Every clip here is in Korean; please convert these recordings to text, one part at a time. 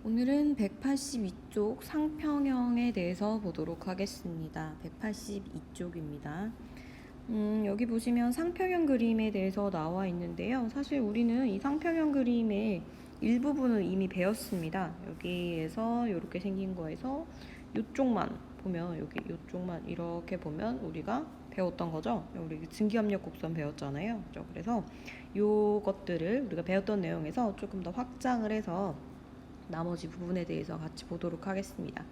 오늘은 182쪽 상평형에 대해서 보도록 하겠습니다. 182쪽입니다. 여기 보시면 상평형 그림에 대해서 나와 있는데요. 사실 우리는 이 상평형 그림의 일부분을 이미 배웠습니다. 여기에서 이렇게 생긴 거에서 이쪽만 보면 이쪽만 이렇게 보면 우리가 배웠던 거죠. 우리 증기압력 곡선 배웠잖아요. 그죠? 그래서 이것들을 우리가 배웠던 내용에서 조금 더 확장을 해서 나머지 부분에 대해서 같이 보도록 하겠습니다.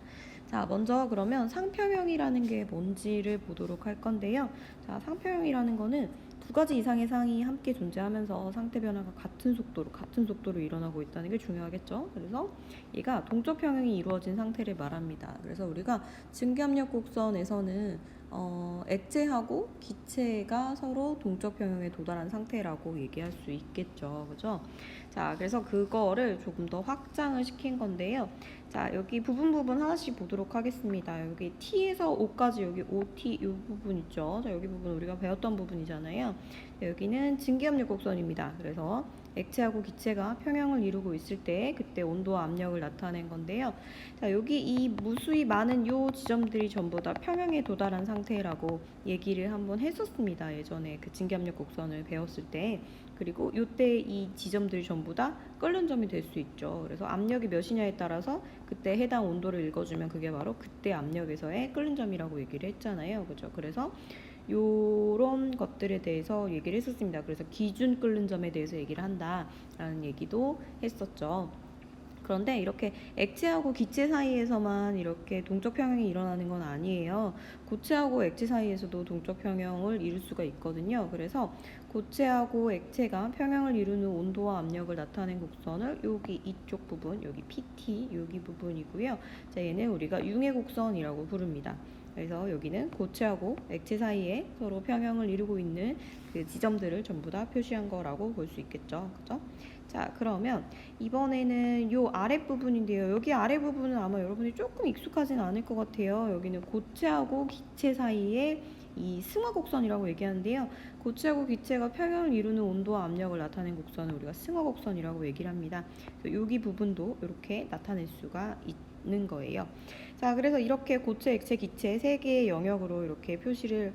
자, 먼저 그러면 상평형이라는 게 뭔지를 보도록 할 건데요. 자, 상평형이라는 거는 두 가지 이상의 상이 함께 존재하면서 상태 변화가 같은 속도로 일어나고 있다는 게 중요하겠죠. 그래서 얘가 동적 평형이 이루어진 상태를 말합니다. 그래서 우리가 증기압력 곡선에서는 액체하고 기체가 서로 동적 평형에 도달한 상태라고 얘기할 수 있겠죠. 그죠? 자, 그래서 그거를 조금 더 확장을 시킨 건데요. 자, 여기 부분 하나씩 보도록 하겠습니다. 여기 T에서 O까지 여기 OT 이 부분 있죠. 자, 여기 부분 우리가 배웠던 부분이잖아요. 자, 여기는 증기압력 곡선입니다. 그래서 액체하고 기체가 평형을 이루고 있을 때 그때 온도와 압력을 나타낸 건데요. 자, 여기 이 무수히 많은 요 지점들이 전부 다 평형에 도달한 상태라고 얘기를 한번 했었습니다. 예전에 그 증기압력 곡선을 배웠을 때. 그리고 이때 이 지점들이 전부 다 끓는 점이 될 수 있죠. 그래서 압력이 몇이냐에 따라서 그때 해당 온도를 읽어주면 그게 바로 그때 압력에서의 끓는 점이라고 얘기를 했잖아요. 그죠? 그래서 요런 것들에 대해서 얘기를 했었습니다. 그래서 기준 끓는 점에 대해서 얘기를 한다라는 얘기도 했었죠. 그런데 이렇게 액체하고 기체 사이에서만 이렇게 동적 평형이 일어나는 건 아니에요. 고체하고 액체 사이에서도 동적 평형을 이룰 수가 있거든요. 그래서 고체하고 액체가 평형을 이루는 온도와 압력을 나타낸 곡선을 여기 이쪽 부분, 여기 PT 여기 부분이고요. 자, 얘는 우리가 융의 곡선이라고 부릅니다. 그래서 여기는 고체하고 액체 사이에 서로 평형을 이루고 있는 그 지점들을 전부 다 표시한 거라고 볼 수 있겠죠. 그죠? 자, 그러면 이번에는 요 아랫부분인데요. 여기 아랫부분은 아마 여러분이 조금 익숙하진 않을 것 같아요. 여기는 고체하고 기체 사이에 이 승화곡선이라고 얘기하는데요. 고체하고 기체가 평형을 이루는 온도와 압력을 나타낸 곡선을 우리가 승화곡선이라고 얘기를 합니다. 여기 부분도 이렇게 나타낼 수가 있는 거예요. 자, 그래서 이렇게 고체, 액체, 기체 세 개의 영역으로 이렇게 표시를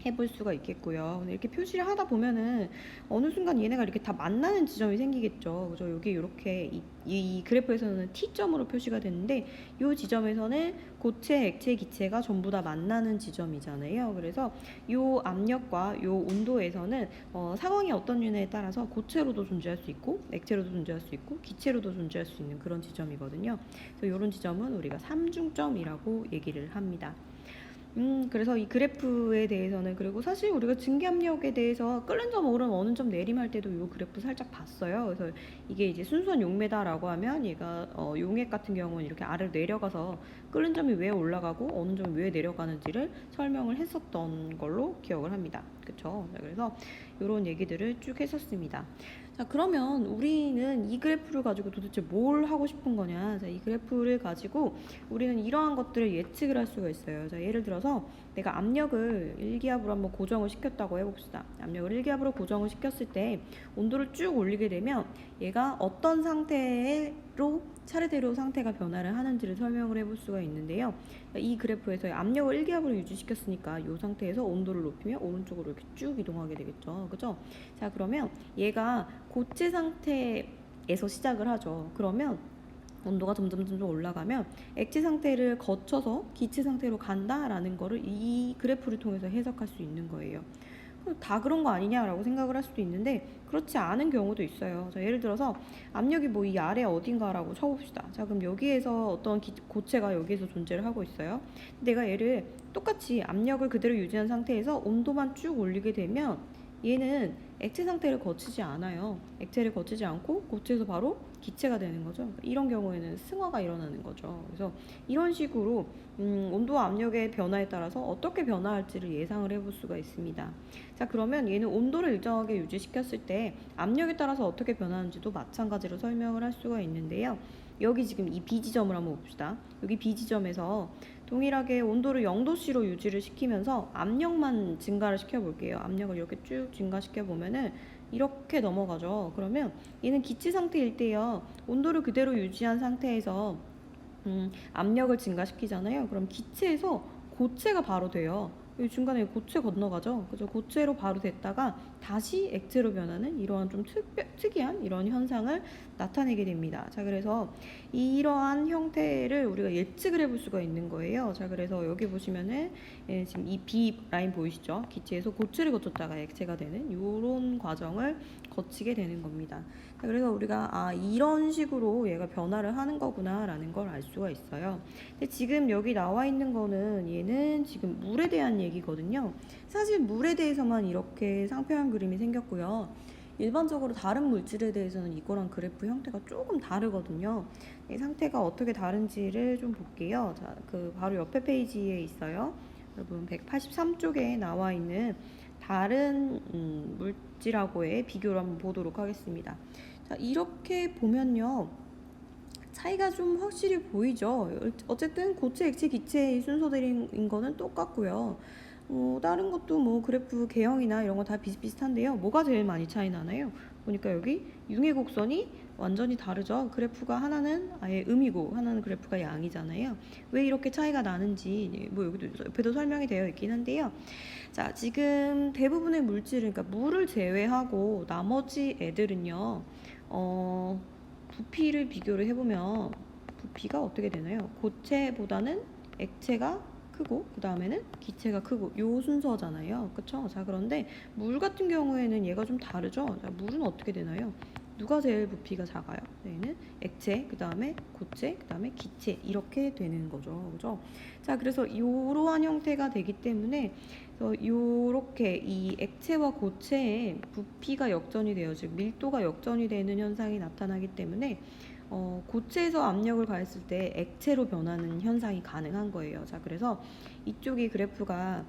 해볼 수가 있겠고요. 이렇게 표시를 하다 보면은 어느 순간 얘네가 이렇게 다 만나는 지점이 생기겠죠. 그죠? 여기 이렇게 이 그래프에서는 T점으로 표시가 됐는데 이 지점에서는 고체, 액체, 기체가 전부 다 만나는 지점이잖아요. 그래서 이 압력과 이 온도에서는 상황이 어떤 유네에 따라서 고체로도 존재할 수 있고 액체로도 존재할 수 있고 기체로도 존재할 수 있는 그런 지점이거든요. 그래서 이런 지점은 우리가 삼중점이라고 얘기를 합니다. 그래서 이 그래프에 대해서는 그리고 사실 우리가 증기압력에 대해서 끓는 점 오름 어느 점 내림할 때도 이 그래프 살짝 봤어요. 그래서 이게 이제 순수한 용매다라고 하면 얘가 용액 같은 경우는 이렇게 아래로 내려가서 끓는 점이 왜 올라가고 어느 점이 왜 내려가는지를 설명을 했었던 걸로 기억을 합니다. 그쵸? 그래서 이런 얘기들을 쭉 했었습니다. 자, 그러면 우리는 이 그래프를 가지고 도대체 뭘 하고 싶은 거냐? 자, 이 그래프를 가지고 우리는 이러한 것들을 예측을 할 수가 있어요. 자, 예를 들어서 내가 압력을 1기압으로 한번 고정을 시켰다고 해봅시다. 압력을 1기압으로 고정을 시켰을 때 온도를 쭉 올리게 되면 얘가 어떤 상태로 차례대로 상태가 변화를 하는지를 설명을 해볼 수가 있는데요. 이 그래프에서 압력을 1기압으로 유지시켰으니까 이 상태에서 온도를 높이면 오른쪽으로 이렇게 쭉 이동하게 되겠죠. 그죠? 자, 그러면 얘가 고체 상태에서 시작을 하죠. 그러면 온도가 점점 올라가면 액체 상태를 거쳐서 기체 상태로 간다라는 거를 이 그래프를 통해서 해석할 수 있는 거예요. 다 그런 거 아니냐라고 생각을 할 수도 있는데 그렇지 않은 경우도 있어요. 자, 예를 들어서 압력이 뭐 이 아래 어딘가라고 쳐봅시다. 자, 그럼 여기에서 어떤 고체가 여기에서 존재를 하고 있어요. 내가 얘를 똑같이 압력을 그대로 유지한 상태에서 온도만 쭉 올리게 되면 얘는 액체 상태를 거치지 않아요. 액체를 거치지 않고 고체에서 바로 기체가 되는 거죠. 이런 경우에는 승화가 일어나는 거죠. 그래서 이런 식으로 온도와 압력의 변화에 따라서 어떻게 변화할지를 예상을 해볼 수가 있습니다. 자, 그러면 얘는 온도를 일정하게 유지시켰을 때 압력에 따라서 어떻게 변하는지도 마찬가지로 설명을 할 수가 있는데요. 여기 지금 이 B지점을 한번 봅시다. 여기 B지점에서 동일하게 온도를 0도씨로 유지를 시키면서 압력만 증가를 시켜볼게요. 압력을 이렇게 쭉 증가시켜 보면은 이렇게 넘어가죠. 그러면 얘는 기체 상태일 때요. 온도를 그대로 유지한 상태에서 압력을 증가시키잖아요. 그럼 기체에서 고체가 바로 돼요. 여기 중간에 고체 건너가죠. 그죠? 고체로 바로 됐다가 다시 액체로 변하는 이러한 좀 특이한 이런 현상을 나타내게 됩니다. 자, 그래서 이러한 형태를 우리가 예측을 해볼 수가 있는 거예요. 자, 그래서 여기 보시면은 지금 이 B 라인 보이시죠? 기체에서 고체를 거쳤다가 액체가 되는 이런 과정을 거치게 되는 겁니다. 자, 그래서 우리가 이런 식으로 얘가 변화를 하는 거구나라는 걸 알 수가 있어요. 근데 지금 여기 나와 있는 거는 얘는 지금 물에 대한 얘기거든요. 사실 물에 대해서만 이렇게 상표현 그림이 생겼고요. 일반적으로 다른 물질에 대해서는 이거랑 그래프 형태가 조금 다르거든요. 이 상태가 어떻게 다른지를 좀 볼게요. 자, 그 바로 옆에 페이지에 있어요. 여러분 183쪽에 나와 있는 다른 물질하고의 비교를 한번 보도록 하겠습니다. 자, 이렇게 보면요. 차이가 좀 확실히 보이죠. 어쨌든 고체, 액체, 기체의 순서들인 거는 똑같고요. 다른 것도 뭐 그래프 개형이나 이런 거 다 비슷비슷한데요. 뭐가 제일 많이 차이 나나요? 보니까 여기 융의 곡선이 완전히 다르죠. 그래프가 하나는 아예 음이고 하나는 그래프가 양이잖아요. 왜 이렇게 차이가 나는지 뭐 여기도 옆에도 설명이 되어 있긴 한데요. 자, 지금 대부분의 물질은 그러니까 물을 제외하고 나머지 애들은요. 부피를 비교를 해보면 부피가 어떻게 되나요? 고체보다는 액체가 크고 그 다음에는 기체가 크고 요 순서잖아요. 그쵸? 자, 그런데 물 같은 경우에는 얘가 좀 다르죠? 자, 물은 어떻게 되나요? 누가 제일 부피가 작아요? 얘는 액체, 그 다음에 고체, 그 다음에 기체 이렇게 되는 거죠. 그죠? 자, 그래서 이러한 형태가 되기 때문에 요렇게 이 액체와 고체의 부피가 역전이 되어 즉 밀도가 역전이 되는 현상이 나타나기 때문에 고체에서 압력을 가했을 때 액체로 변하는 현상이 가능한 거예요. 자, 그래서 이쪽이 그래프가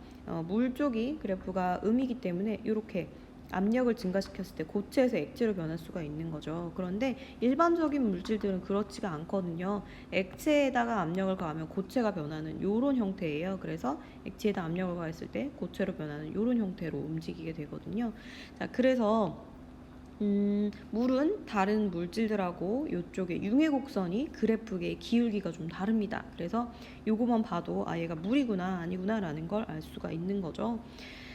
물 쪽이 그래프가 음이기 때문에 이렇게 압력을 증가시켰을 때 고체에서 액체로 변할 수가 있는 거죠. 그런데 일반적인 물질들은 그렇지가 않거든요. 액체에다가 압력을 가하면 고체가 변하는 이런 형태예요. 그래서 액체에다 압력을 가했을 때 고체로 변하는 이런 형태로 움직이게 되거든요. 자, 그래서 물은 다른 물질들하고 이쪽에 융의 곡선이 그래프의 기울기가 좀 다릅니다. 그래서 요거만 봐도 얘가 물이구나 아니구나 라는 걸 알 수가 있는 거죠.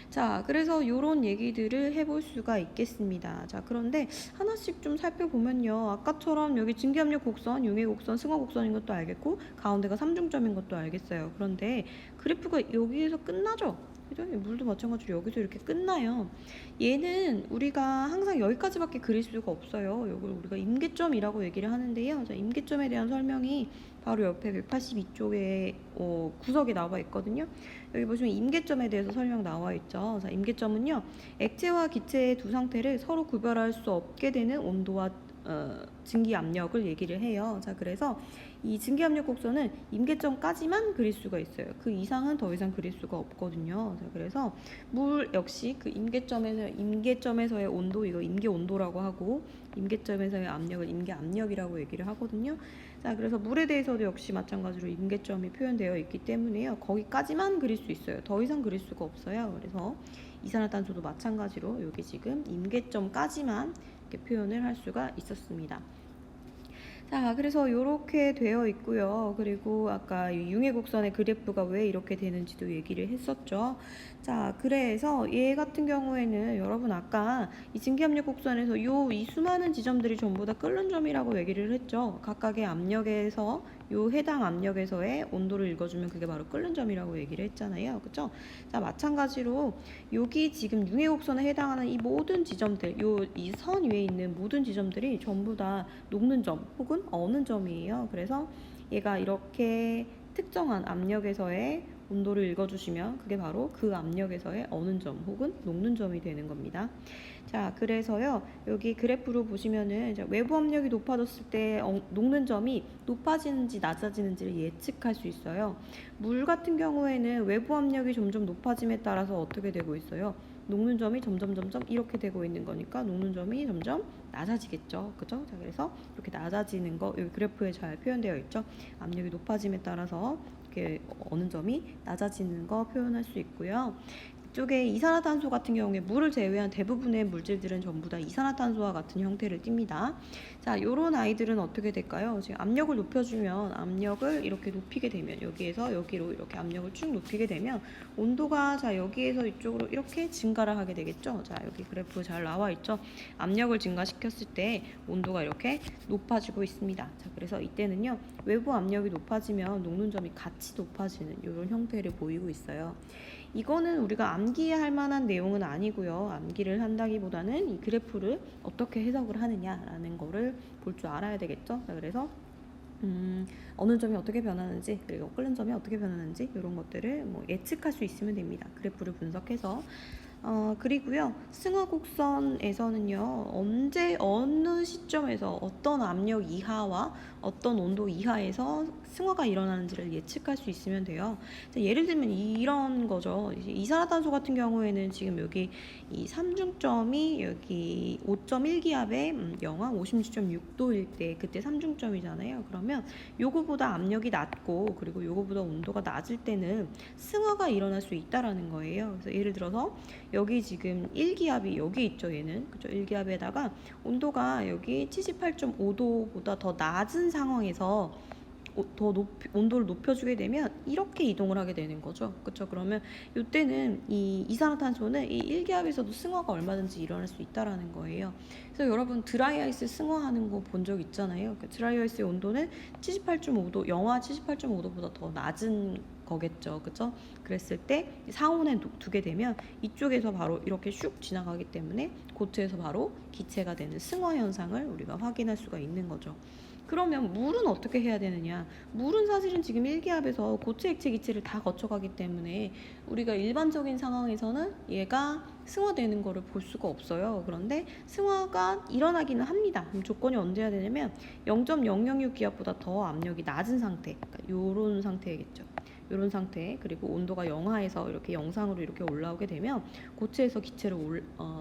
자, 그래서 이런 얘기들을 해볼 수가 있겠습니다. 자, 그런데 하나씩 좀 살펴보면요. 아까처럼 여기 증기압력 곡선, 융의 곡선, 승화 곡선인 것도 알겠고 가운데가 삼중점인 것도 알겠어요. 그런데 그래프가 여기에서 끝나죠? 그죠? 물도 마찬가지로 여기서 이렇게 끝나요. 얘는 우리가 항상 여기까지밖에 그릴 수가 없어요. 이걸 우리가 임계점이라고 얘기를 하는데요. 자, 임계점에 대한 설명이 바로 옆에 182쪽에 구석에 나와 있거든요. 여기 보시면 임계점에 대해서 설명 나와 있죠. 자, 임계점은요. 액체와 기체의 두 상태를 서로 구별할 수 없게 되는 온도와 증기 압력을 얘기를 해요. 자, 그래서 이 증기 압력 곡선은 임계점까지만 그릴 수가 있어요. 그 이상은 더 이상 그릴 수가 없거든요. 자, 그래서 물 역시 그 임계점에서의 온도 이거 임계 온도라고 하고 임계점에서의 압력을 임계 압력이라고 얘기를 하거든요. 자, 그래서 물에 대해서도 역시 마찬가지로 임계점이 표현되어 있기 때문에요. 거기까지만 그릴 수 있어요. 더 이상 그릴 수가 없어요. 그래서 이산화탄소도 마찬가지로 여기 지금 임계점까지만 이렇게 표현을 할 수가 있었습니다. 자, 그래서 이렇게 되어 있고요. 그리고 아까 융의 곡선의 그래프가 왜 이렇게 되는지도 얘기를 했었죠. 자, 그래서 얘 같은 경우에는 여러분 아까 이 증기압력 곡선에서 이 수많은 지점들이 전부 다 끓는 점이라고 얘기를 했죠. 각각의 압력에서 해당 압력에서의 온도를 읽어주면 그게 바로 끓는 점이라고 얘기를 했잖아요. 그쵸? 자, 마찬가지로 여기 지금 융의 곡선에 해당하는 이 모든 지점들, 이 선 위에 있는 모든 지점들이 전부 다 녹는 점 혹은 어는 점이에요. 그래서 얘가 이렇게 특정한 압력에서의 온도를 읽어주시면 그게 바로 그 압력에서의 어는 점 혹은 녹는 점이 되는 겁니다. 자, 그래서요 여기 그래프로 보시면은 외부 압력이 높아졌을 때 녹는 점이 높아지는지 낮아지는지를 예측할 수 있어요. 물 같은 경우에는 외부 압력이 점점 높아짐에 따라서 어떻게 되고 있어요? 녹는 점이 점점 이렇게 되고 있는 거니까 녹는 점이 점점 낮아지겠죠. 그죠? 자, 그래서 이렇게 낮아지는 거 여기 그래프에 잘 표현되어 있죠. 압력이 높아짐에 따라서 이렇게 어는 점이 낮아지는 거 표현할 수 있고요. 이쪽에 이산화탄소 같은 경우에 물을 제외한 대부분의 물질들은 전부 다 이산화탄소와 같은 형태를 띱니다. 자, 요런 아이들은 어떻게 될까요? 지금 압력을 높여주면 압력을 이렇게 높이게 되면 여기에서 여기로 이렇게 압력을 쭉 높이게 되면 온도가 자 여기에서 이쪽으로 이렇게 증가를 하게 되겠죠. 자, 여기 그래프 잘 나와 있죠. 압력을 증가시켰을 때 온도가 이렇게 높아지고 있습니다. 자, 그래서 이때는요 외부 압력이 높아지면 녹는 점이 같이 높아지는 이런 형태를 보이고 있어요. 이거는 우리가 암기할 만한 내용은 아니고요. 암기를 한다기보다는 이 그래프를 어떻게 해석을 하느냐라는 거를 볼 줄 알아야 되겠죠. 자, 그래서 어느 점이 어떻게 변하는지 그리고 끓는 점이 어떻게 변하는지 이런 것들을 뭐 예측할 수 있으면 됩니다. 그래프를 분석해서 그리고요 승화 곡선에서는요 언제 어느 시점에서 어떤 압력 이하와 어떤 온도 이하에서 승화가 일어나는지를 예측할 수 있으면 돼요. 예를 들면 이런 거죠. 이산화탄소 같은 경우에는 지금 여기 이 삼중점이 여기 5.1기압에 영하 56.6도일 때 그때 삼중점이잖아요. 그러면 요거보다 압력이 낮고 그리고 요거보다 온도가 낮을 때는 승화가 일어날 수 있다라는 거예요. 그래서 예를 들어서 여기 지금 1기압이 여기 있죠. 얘는 그죠? 1기압에다가 온도가 여기 78.5도보다 더 낮은 상황에서 온도를 높여주게 되면 이렇게 이동을 하게 되는 거죠. 그렇죠? 그러면 이때는 이 이산화탄소는 이 1기압에서도 승화가 얼마든지 일어날 수 있다라는 거예요. 그래서 여러분 드라이 아이스 승화하는 거 본 적 있잖아요. 드라이 아이스의 온도는 78.5도, 영하 78.5도보다 더 낮은 거겠죠. 그쵸? 그랬을 때 상온에 두게 되면 이쪽에서 바로 이렇게 슉 지나가기 때문에 고체에서 바로 기체가 되는 승화 현상을 우리가 확인할 수가 있는 거죠. 그러면 물은 어떻게 해야 되느냐? 물은 사실은 지금 1기압에서 고체, 액체, 기체를 다 거쳐가기 때문에 우리가 일반적인 상황에서는 얘가 승화되는 거를 볼 수가 없어요. 그런데 승화가 일어나기는 합니다. 그럼 조건이 언제 해야 되냐면 0.006기압보다 더 압력이 낮은 상태, 그러니까 요런 상태겠죠. 이런 상태 그리고 온도가 영하에서 이렇게 영상으로 이렇게 올라오게 되면 고체에서 기체로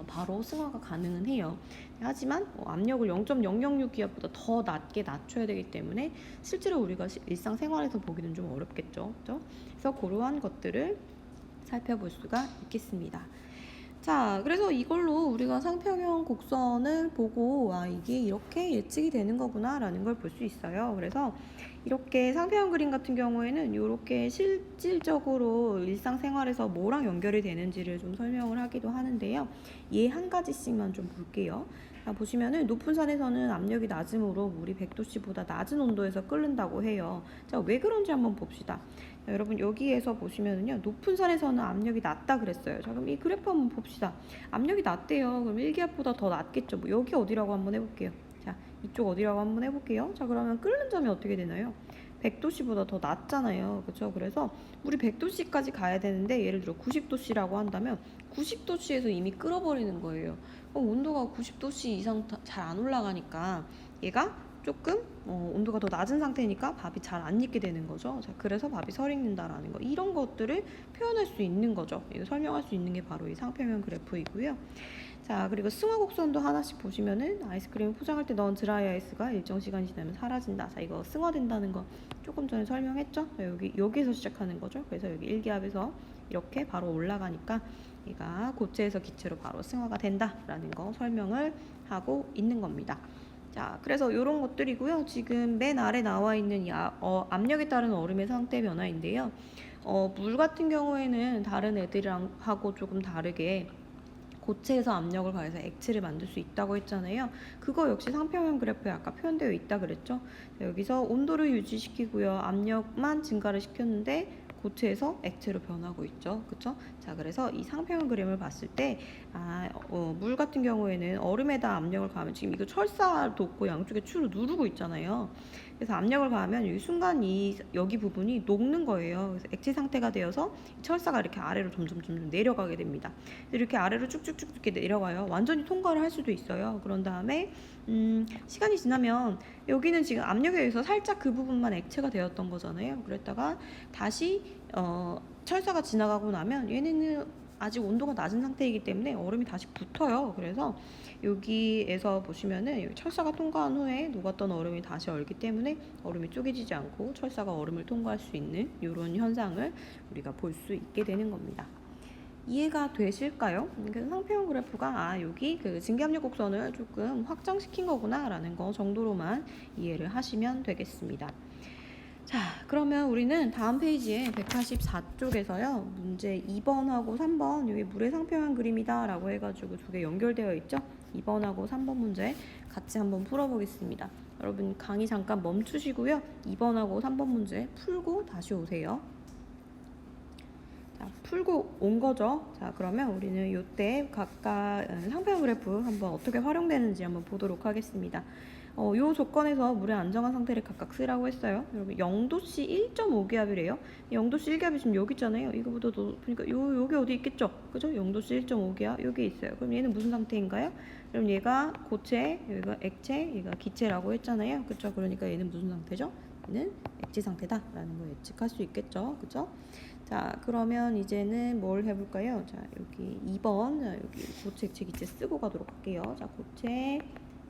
바로 승화가 가능은 해요. 하지만 압력을 0.006기압보다 더 낮게 낮춰야 되기 때문에 실제로 우리가 일상생활에서 보기는 좀 어렵겠죠. 그렇죠? 그래서 그러한 것들을 살펴볼 수가 있겠습니다. 자, 그래서 이걸로 우리가 상평형 곡선을 보고 이게 이렇게 예측이 되는 거구나 라는 걸 볼 수 있어요. 그래서 이렇게 상평형 그림 같은 경우에는 이렇게 실질적으로 일상생활에서 뭐랑 연결이 되는지를 좀 설명을 하기도 하는데요. 얘 한 가지씩만 좀 볼게요. 자, 보시면은 높은 산에서는 압력이 낮으므로 물이 100도씨보다 낮은 온도에서 끓는다고 해요. 자, 왜 그런지 한번 봅시다. 자, 여러분 여기에서 보시면은요 높은 산에서는 압력이 낮다 그랬어요. 자, 그럼 이 그래프 한번 봅시다. 압력이 낮대요. 그럼 1기압보다 더 낮겠죠. 뭐 여기 어디라고 한번 해볼게요. 자, 이쪽 어디라고 한번 해볼게요. 자, 그러면 끓는 점이 어떻게 되나요? 100도씨보다 더 낮잖아요. 그렇죠? 그래서 우리 100도씨까지 가야 되는데 예를 들어 90도씨라고 한다면 90도씨에서 이미 끓어버리는 거예요. 온도가 90도씨 이상 잘 안 올라가니까 얘가 조금 온도가 더 낮은 상태니까 밥이 잘 안 익게 되는 거죠. 자, 그래서 밥이 설 익는다라는 거. 이런 것들을 표현할 수 있는 거죠. 이거 설명할 수 있는 게 바로 이 상평형 그래프이고요. 자, 그리고 승화 곡선도 하나씩 보시면은 아이스크림 포장할 때 넣은 드라이 아이스가 일정 시간이 지나면 사라진다. 자, 이거 승화된다는 거 조금 전에 설명했죠? 자, 여기에서 시작하는 거죠. 그래서 여기 1기압에서 이렇게 바로 올라가니까 얘가 고체에서 기체로 바로 승화가 된다라는 거 설명을 하고 있는 겁니다. 자, 그래서 이런 것들이고요. 지금 맨 아래 나와 있는 이 압력에 따른 얼음의 상태 변화인데요. 물 같은 경우에는 다른 애들이랑 하고 조금 다르게 고체에서 압력을 가해서 액체를 만들 수 있다고 했잖아요. 그거 역시 상평형 그래프에 아까 표현되어 있다 그랬죠. 여기서 온도를 유지시키고요. 압력만 증가를 시켰는데 고체에서 액체로 변하고 있죠. 그쵸? 자, 그래서 이 상평형 그림을 봤을 때 물 같은 경우에는 얼음에다 압력을 가하면 지금 이거 철사 돋고 양쪽에 추로 누르고 있잖아요. 그래서 압력을 가하면 이 순간 여기 부분이 녹는 거예요. 그래서 액체 상태가 되어서 철사가 이렇게 아래로 점점 내려가게 됩니다. 이렇게 아래로 쭉쭉쭉 이렇게 내려가요. 완전히 통과를 할 수도 있어요. 그런 다음에 시간이 지나면 여기는 지금 압력에 의해서 살짝 그 부분만 액체가 되었던 거잖아요. 그랬다가 다시 철사가 지나가고 나면 얘네는 아직 온도가 낮은 상태이기 때문에 얼음이 다시 붙어요. 그래서 여기에서 보시면은 여기 철사가 통과한 후에 녹았던 얼음이 다시 얼기 때문에 얼음이 쪼개지지 않고 철사가 얼음을 통과할 수 있는 이런 현상을 우리가 볼 수 있게 되는 겁니다. 이해가 되실까요? 그 상평형 그래프가 여기 그 증기압력 곡선을 조금 확장시킨 거구나 라는 거 정도로만 이해를 하시면 되겠습니다. 자, 그러면 우리는 다음 페이지에 184쪽에서요. 문제 2번하고 3번 여기 물의 상평형 그림이다 라고 해가지고 두 개 연결되어 있죠. 2번하고 3번 문제 같이 한번 풀어보겠습니다. 여러분 강의 잠깐 멈추시고요. 2번하고 3번 문제 풀고 다시 오세요. 자, 풀고 온 거죠. 자, 그러면 우리는 이때 각각 상평형 그래프 한번 어떻게 활용되는지 한번 보도록 하겠습니다. 요 조건에서 물의 안정한 상태를 각각 쓰라고 했어요. 여러분 0도씨 1.5기압이래요. 0도씨 1기압이 지금 여기 있잖아요. 이거보다 높으니까 여기 어디 있겠죠? 그죠? 0도씨 1.5기압 여기 있어요. 그럼 얘는 무슨 상태인가요? 그럼 얘가 고체, 여기가 액체, 얘가 기체라고 했잖아요. 그죠? 그러니까 얘는 무슨 상태죠? 얘는 액체 상태다라는 걸 예측할 수 있겠죠. 그죠? 자, 그러면 이제는 뭘 해볼까요? 자, 여기 2번, 자, 여기 고체, 액체, 기체 쓰고 가도록 할게요. 자, 고체,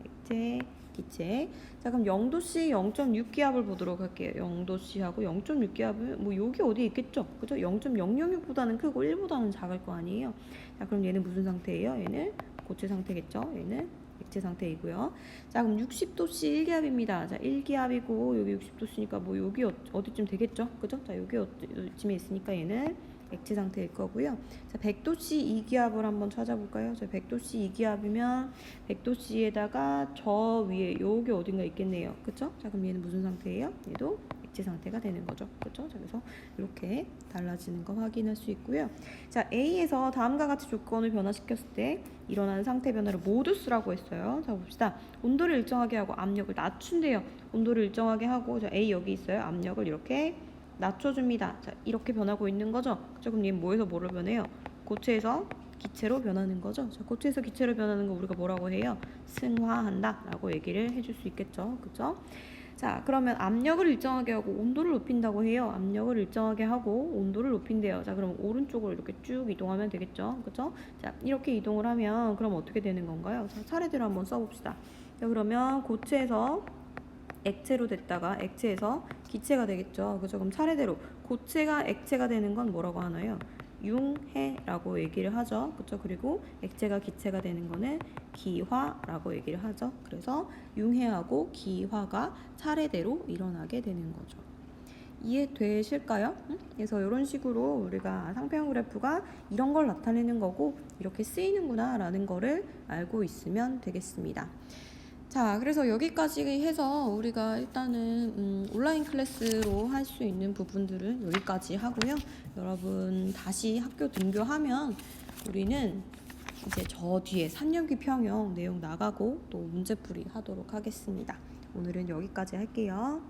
액체, 기체. 자, 그럼 0도씨 0.6기압을 보도록 할게요. 0도씨하고 0.6기압은 뭐 여기 어디에 있겠죠? 그죠? 0.006보다는 크고 1보다는 작을 거 아니에요. 자, 그럼 얘는 무슨 상태예요? 얘는 고체 상태겠죠? 얘는 액체 상태이고요. 자, 그럼 60도씨 1기압입니다. 자, 1기압이고 여기 60도씨니까 뭐 여기 어디쯤 되겠죠? 그죠? 자, 여기 어디쯤에 있으니까 얘는 액체 상태일 거고요. 자, 100도씨 2기압을 한번 찾아볼까요? 자, 100도씨 2기압이면 100도씨에다가 저 위에 여기 어딘가 있겠네요. 그쵸? 자, 그럼 얘는 무슨 상태예요? 얘도 액체 상태가 되는 거죠. 그쵸? 자, 그래서 이렇게 달라지는 거 확인할 수 있고요. 자, A에서 다음과 같이 조건을 변화시켰을 때 일어나는 상태 변화를 모두 쓰라고 했어요. 자, 봅시다. 온도를 일정하게 하고 압력을 낮춘대요. 온도를 일정하게 하고, 자, A 여기 있어요. 압력을 이렇게 낮춰줍니다. 자, 이렇게 변하고 있는 거죠. 그죠? 그럼 얘는 뭐에서 뭐로 변해요? 고체에서 기체로 변하는 거죠. 자, 고체에서 기체로 변하는 거 우리가 뭐라고 해요? 승화한다 라고 얘기를 해줄 수 있겠죠. 그죠? 자, 그러면 압력을 일정하게 하고 온도를 높인다고 해요. 압력을 일정하게 하고 온도를 높인대요. 자, 그럼 오른쪽으로 이렇게 쭉 이동하면 되겠죠. 그죠? 자, 이렇게 이동을 하면 그럼 어떻게 되는 건가요? 자, 차례대로 한번 써봅시다. 자, 그러면 고체에서 액체로 됐다가 액체에서 기체가 되겠죠. 그죠? 그럼 차례대로 고체가 액체가 되는 건 뭐라고 하나요? 융해라고 얘기를 하죠. 그죠? 그리고 액체가 기체가 되는 거는 기화라고 얘기를 하죠. 그래서 융해하고 기화가 차례대로 일어나게 되는 거죠. 이해되실까요? 그래서 이런 식으로 우리가 상평형 그래프가 이런 걸 나타내는 거고 이렇게 쓰이는구나 라는 거를 알고 있으면 되겠습니다. 자, 그래서 여기까지 해서 우리가 일단은 온라인 클래스로 할 수 있는 부분들은 여기까지 하고요. 여러분 다시 학교 등교하면 우리는 이제 저 뒤에 3년기 평형 내용 나가고 또 문제풀이 하도록 하겠습니다. 오늘은 여기까지 할게요.